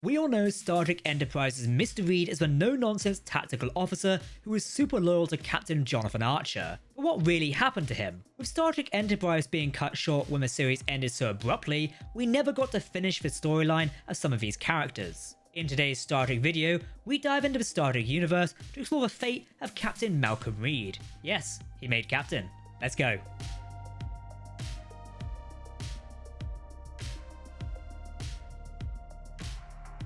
We all know Star Trek Enterprise's Mr. Reed is a no-nonsense tactical officer who is super loyal to Captain Jonathan Archer. But what really happened to him? With Star Trek Enterprise being cut short when the series ended so abruptly, we never got to finish the storyline of some of these characters. In today's Star Trek video, we dive into the Star Trek universe to explore the fate of Captain Malcolm Reed. Yes, he made Captain. Let's go.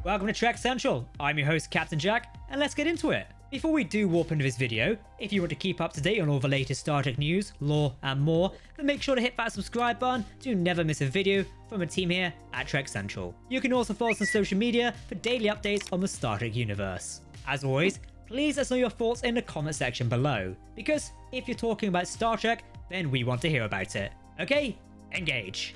Welcome to Trek Central. I'm your host Captain Jack, and let's get into it. Before we do warp into this video, if you want to keep up to date on all the latest Star Trek news, lore, and more, then make sure to hit that subscribe button to never miss a video from the team here at Trek Central. You can also follow us on social media for daily updates on the Star Trek universe. As always, please let us know your thoughts in the comment section below, because if you're talking about Star Trek, then we want to hear about it. Okay, engage.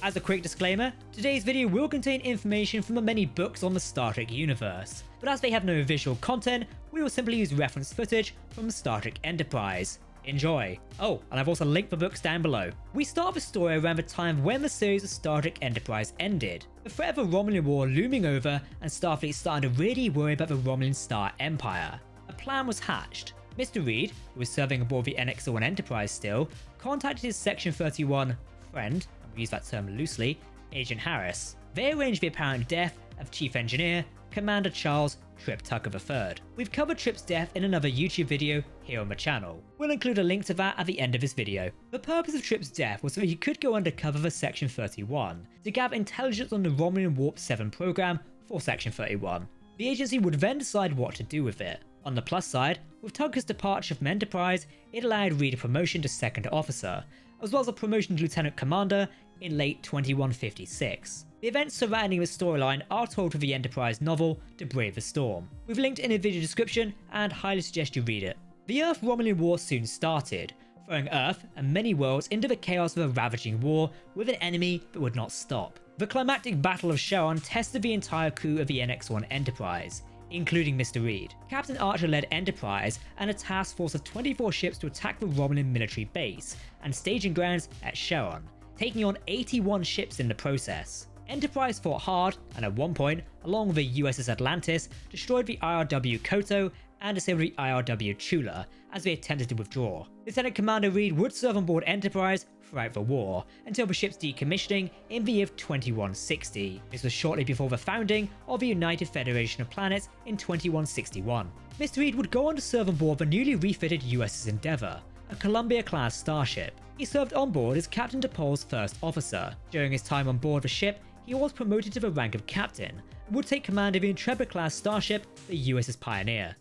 As a quick disclaimer, today's video will contain information from the many books on the Star Trek universe, but as they have no visual content, we will simply use reference footage from Star Trek Enterprise. Enjoy! Oh, and I've also linked the books down below. We start the story around the time when the series of Star Trek Enterprise ended, the threat of the Romulan War looming over and Starfleet starting to really worry about the Romulan Star Empire. A plan was hatched. Mr. Reed, who was serving aboard the NX-01 Enterprise still, contacted his Section 31 friend, we use that term loosely, Agent Harris. They arranged the apparent death of Chief Engineer Commander Charles Trip Tucker III. We've covered Trip's death in another YouTube video here on the channel. We'll include a link to that at the end of this video. The purpose of Trip's death was so he could go undercover for Section 31 to gather intelligence on the Romulan Warp 7 program for Section 31. The agency would then decide what to do with it. On the plus side, with Tucker's departure from Enterprise, it allowed Reed a promotion to Second Officer, as well as a promotion to Lieutenant Commander in late 2156. The events surrounding the storyline are told through the Enterprise novel To Brave the Storm. We've linked in the video description and highly suggest you read it. The Earth-Romulan War soon started, throwing Earth and many worlds into the chaos of a ravaging war with an enemy that would not stop. The climactic Battle of Sharon tested the entire crew of the NX-01 Enterprise, including Mr. Reed. Captain Archer led Enterprise and a task force of 24 ships to attack the Romulan military base and staging grounds at Sharon, taking on 81 ships in the process. Enterprise fought hard and at one point, along with the USS Atlantis, destroyed the IRW Koto and disabled the IRW Chula as they attempted to withdraw. Lieutenant Commander Reed would serve on board Enterprise throughout the war until the ship's decommissioning in the year 2160. This was shortly before the founding of the United Federation of Planets in 2161. Mr. Reed would go on to serve on board the newly refitted USS Endeavour, a Columbia-class starship. He served on board as Captain DePaul's first officer. During his time on board the ship, he was promoted to the rank of captain and would take command of the Intrepid-class starship, the USS Pioneer.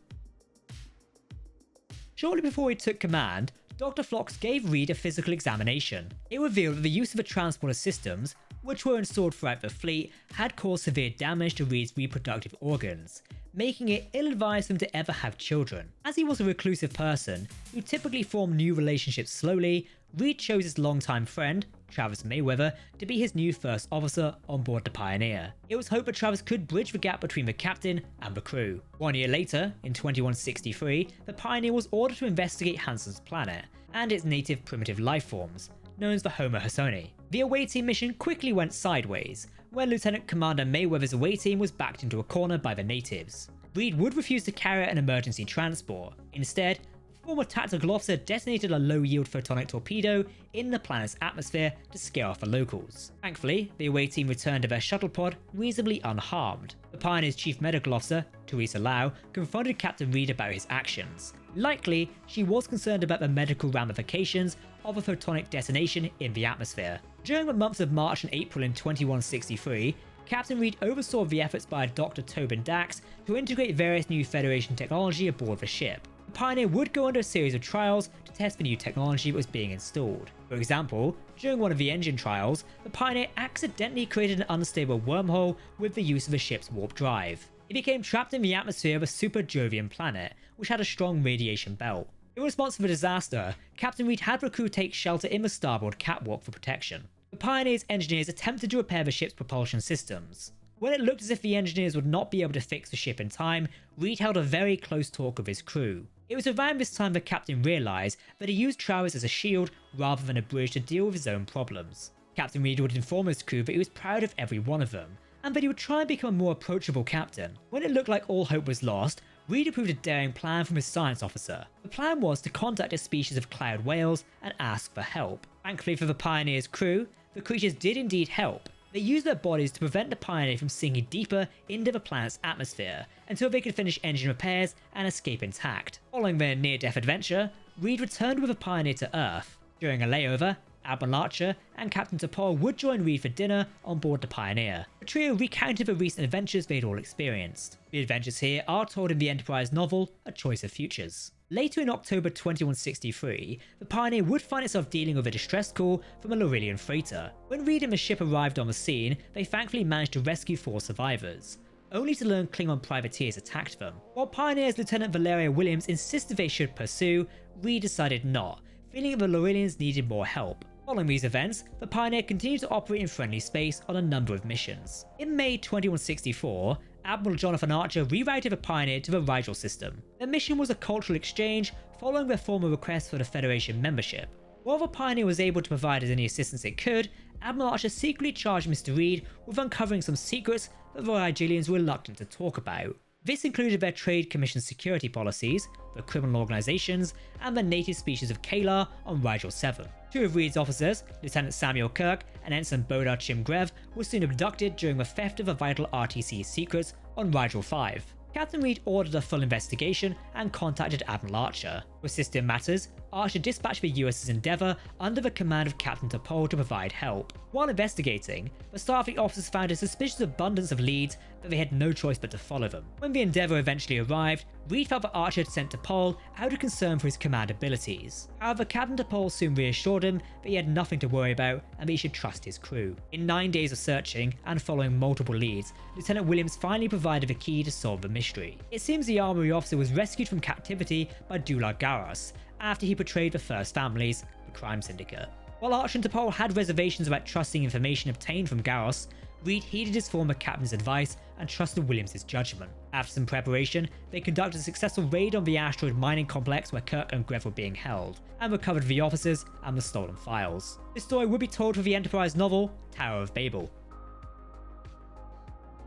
Shortly before he took command, Dr. Phlox gave Reed a physical examination. It revealed that the use of the transporter systems, which were installed throughout the fleet, had caused severe damage to Reed's reproductive organs, making it ill-advised for him to ever have children. As he was a reclusive person who typically formed new relationships slowly, Reed chose his longtime friend, Travis Mayweather, to be his new first officer on board the Pioneer. It was hoped that Travis could bridge the gap between the captain and the crew. 1 year later, in 2163, the Pioneer was ordered to investigate Hansen's planet and its native primitive life forms, known as the Homo Hassoni. The away team mission quickly went sideways, when Lieutenant Commander Mayweather's away team was backed into a corner by the natives. Reed would refuse to carry out an emergency transport. Instead, former tactical officer detonated a low-yield photonic torpedo in the planet's atmosphere to scare off the locals. Thankfully, the away team returned to their shuttle pod reasonably unharmed. The Pioneer's chief medical officer, Teresa Lau, confronted Captain Reed about his actions. Likely, she was concerned about the medical ramifications of a photonic detonation in the atmosphere. During the months of March and April in 2163, Captain Reed oversaw the efforts by Dr. Tobin Dax to integrate various new Federation technology aboard the ship. The Pioneer would go under a series of trials to test the new technology that was being installed. For example, during one of the engine trials, the Pioneer accidentally created an unstable wormhole with the use of the ship's warp drive. It became trapped in the atmosphere of a super Jovian planet, which had a strong radiation belt. In response to the disaster, Captain Reed had the crew take shelter in the starboard catwalk for protection. The Pioneer's engineers attempted to repair the ship's propulsion systems. When it looked as if the engineers would not be able to fix the ship in time, Reed held a very close talk with his crew. It was around this time the captain realised that he used Travis as a shield rather than a bridge to deal with his own problems. Captain Reed would inform his crew that he was proud of every one of them, and that he would try and become a more approachable captain. When it looked like all hope was lost, Reed approved a daring plan from his science officer. The plan was to contact a species of cloud whales and ask for help. Thankfully for the Pioneer's crew, the creatures did indeed help. They used their bodies to prevent the Pioneer from sinking deeper into the planet's atmosphere until they could finish engine repairs and escape intact. Following their near-death adventure, Reed returned with the Pioneer to Earth. During a layover, Admiral Archer and Captain T'Pol would join Reed for dinner on board the Pioneer. The trio recounted the recent adventures they'd all experienced. The adventures here are told in the Enterprise novel, A Choice of Futures. Later in October 2163, the Pioneer would find itself dealing with a distress call from a Laurelian freighter. When Reed and the ship arrived on the scene, they thankfully managed to rescue 4 survivors, only to learn Klingon privateers attacked them. While Pioneer's Lieutenant Valeria Williams insisted they should pursue, Reed decided not, feeling that the Laurelians needed more help. Following these events, the Pioneer continued to operate in friendly space on a number of missions. In May 2164, Admiral Jonathan Archer rerouted the Pioneer to the Rigel system. Their mission was a cultural exchange following their former request for the Federation membership. While the Pioneer was able to provide as any assistance it could, Admiral Archer secretly charged Mr. Reed with uncovering some secrets that the Rigelians were reluctant to talk about. This included their Trade Commission security policies, the criminal organizations, and the native species of Kalar on Rigel 7. 2 of Reed's officers, Lieutenant Samuel Kirk and Ensign Bodar Chimgrev, were soon abducted during the theft of the vital RTC secrets on Rigel 5. Captain Reed ordered a full investigation and contacted Admiral Archer. To assist in matters, Archer dispatched the USS Endeavour under the command of Captain T'Pol to provide help. While investigating, the Starfleet officers found a suspicious abundance of leads that they had no choice but to follow them. When the Endeavour eventually arrived, Reed felt that Archer had sent T'Pol out of concern for his command abilities. However, Captain T'Pol soon reassured him that he had nothing to worry about and that he should trust his crew. In 9 days of searching and following multiple leads, Lieutenant Williams finally provided the key to solve the mystery. It seems the armory officer was rescued from captivity by Dula Garas after he betrayed the First Families, the crime syndicate. While Archer and T'Pol had reservations about trusting information obtained from Garos, Reed heeded his former captain's advice and trusted Williams' judgment. After some preparation, they conducted a successful raid on the asteroid mining complex where Kirk and Grev were being held, and recovered the officers and the stolen files. This story would be told for the Enterprise novel, Tower of Babel.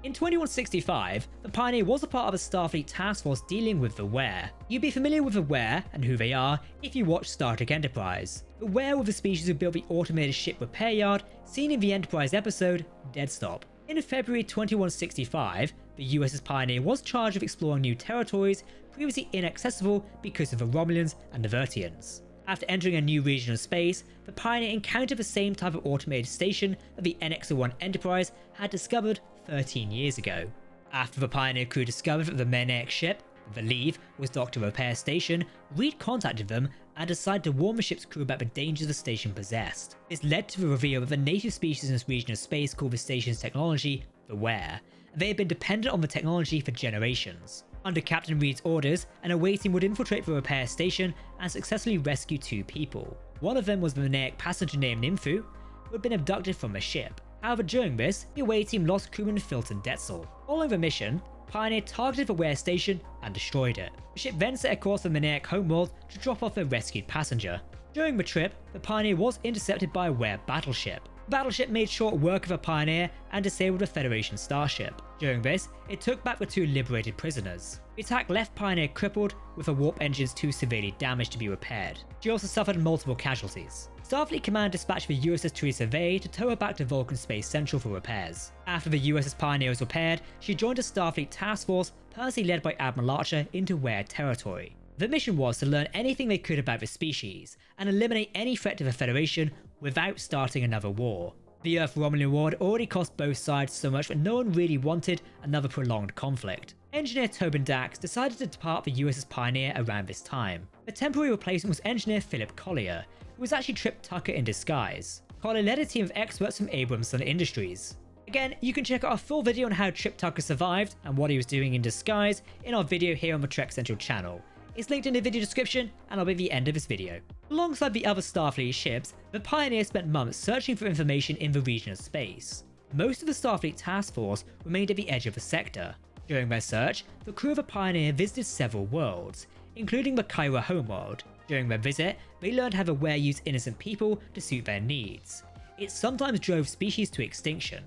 In 2165, the Pioneer was a part of a Starfleet task force dealing with the Ware. You'd be familiar with the Ware and who they are if you watched Star Trek Enterprise. The Ware were the species who built the automated ship repair yard seen in the Enterprise episode Dead Stop. In February 2165, the USS Pioneer was charged with exploring new territories previously inaccessible because of the Romulans and the Vertians. After entering a new region of space, the Pioneer encountered the same type of automated station that the NX-01 Enterprise had discovered 13 years ago. After the Pioneer crew discovered that the Menex ship, the Leave, was docked to a repair station, Reed contacted them and decided to warn the ship's crew about the dangers the station possessed. This led to the reveal that the native species in this region of space called the station's technology the Ware, and they had been dependent on the technology for generations. Under Captain Reed's orders, an away team would infiltrate the repair station and successfully rescue 2 people. One of them was the Menaic passenger named Nymphu, who had been abducted from the ship. However, during this, the away team lost crewman Filton Detzel. Following the mission, Pioneer targeted the Ware station and destroyed it. The ship then set a course for the Menaic homeworld to drop off their rescued passenger. During the trip, the Pioneer was intercepted by a Ware battleship. The battleship made short work of the Pioneer and disabled a Federation starship. During this, it took back the 2 liberated prisoners. The attack left Pioneer crippled, with her warp engines too severely damaged to be repaired. She also suffered multiple casualties. Starfleet Command dispatched the USS Theresa Vey to tow her back to Vulcan Space Central for repairs. After the USS Pioneer was repaired, she joined a Starfleet task force personally led by Admiral Archer into Ware territory. The mission was to learn anything they could about the species and eliminate any threat to the Federation without starting another war. The Earth-Romulan War had already cost both sides so much that no one really wanted another prolonged conflict. Engineer Tobin Dax decided to depart the USS Pioneer around this time. The temporary replacement was Engineer Philip Collier, who was actually Trip Tucker in disguise. Collier led a team of experts from Abramson Industries. Again, you can check out our full video on how Trip Tucker survived and what he was doing in disguise in our video here on the Trek Central channel. It's linked in the video description and I'll be at the end of this video. Alongside the other Starfleet ships, the Pioneer spent months searching for information in the region of space. Most of the Starfleet task force remained at the edge of the sector. During their search, the crew of the Pioneer visited several worlds, including the Kyra homeworld. During their visit, they learned how the Ware used innocent people to suit their needs. It sometimes drove species to extinction.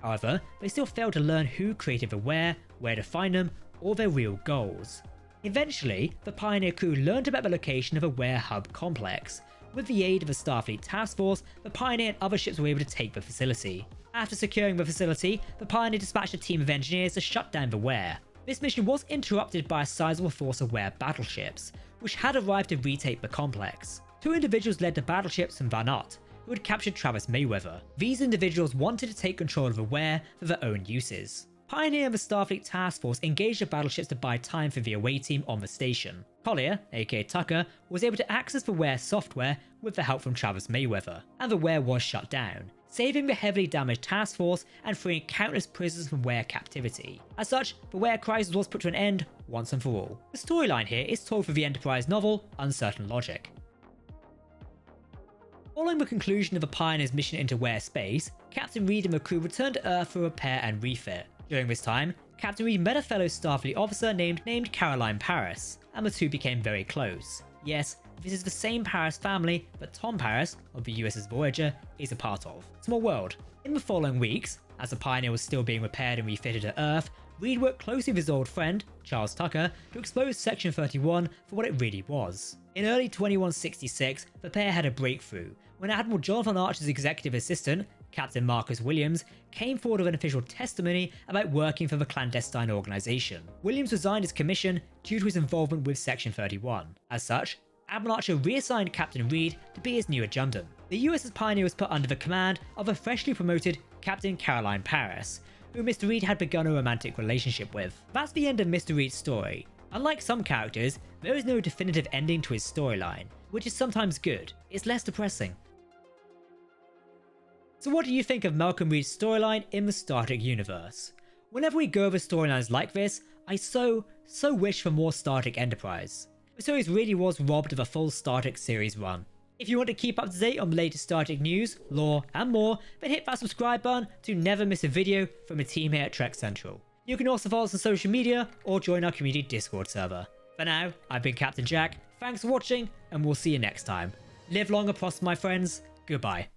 However, they still failed to learn who created the Ware, where to find them, or their real goals. Eventually, the Pioneer crew learned about the location of a Ware hub complex. With the aid of a Starfleet task force, the Pioneer and other ships were able to take the facility. After securing the facility, the Pioneer dispatched a team of engineers to shut down the Ware. This mission was interrupted by a sizable force of Ware battleships, which had arrived to retake the complex. 2 individuals led the battleships from Vanot, who had captured Travis Mayweather. These individuals wanted to take control of the Ware for their own uses. Pioneer and the Starfleet task force engaged the battleships to buy time for the away team on the station. Collier, aka Tucker, was able to access the Ware software with the help from Travis Mayweather, and the Ware was shut down, saving the heavily damaged task force and freeing countless prisoners from Ware captivity. As such, the Ware Crisis was put to an end once and for all. The storyline here is told through the Enterprise novel Uncertain Logic. Following the conclusion of the Pioneer's mission into Ware space, Captain Reed and the crew returned to Earth for repair and refit. During this time, Captain Reed met a fellow Starfleet officer named Caroline Paris, and the two became very close. Yes, this is the same Paris family that Tom Paris, of the USS Voyager, is a part of. Small world. In the following weeks, as the Pioneer was still being repaired and refitted to Earth, Reed worked closely with his old friend, Charles Tucker, to expose Section 31 for what it really was. In early 2166, the pair had a breakthrough, when Admiral Jonathan Archer's executive assistant, Captain Marcus Williams, came forward with an official testimony about working for the clandestine organization. Williams resigned his commission due to his involvement with Section 31. As such, Admiral Archer reassigned Captain Reed to be his new adjutant. The USS Pioneer was put under the command of a freshly promoted Captain Caroline Paris, who Mr. Reed had begun a romantic relationship with. That's the end of Mr. Reed's story. Unlike some characters, there is no definitive ending to his storyline, which is sometimes good. It's less depressing. So what do you think of Malcolm Reed's storyline in the Star Trek universe? Whenever we go over storylines like this, I so wish for more Star Trek Enterprise. The series really was robbed of a full Star Trek series run. If you want to keep up to date on the latest Star Trek news, lore, and more, then hit that subscribe button to never miss a video from the team here at Trek Central. You can also follow us on social media or join our community Discord server. For now, I've been Captain Jack, thanks for watching, and we'll see you next time. Live long and prosper, my friends. Goodbye.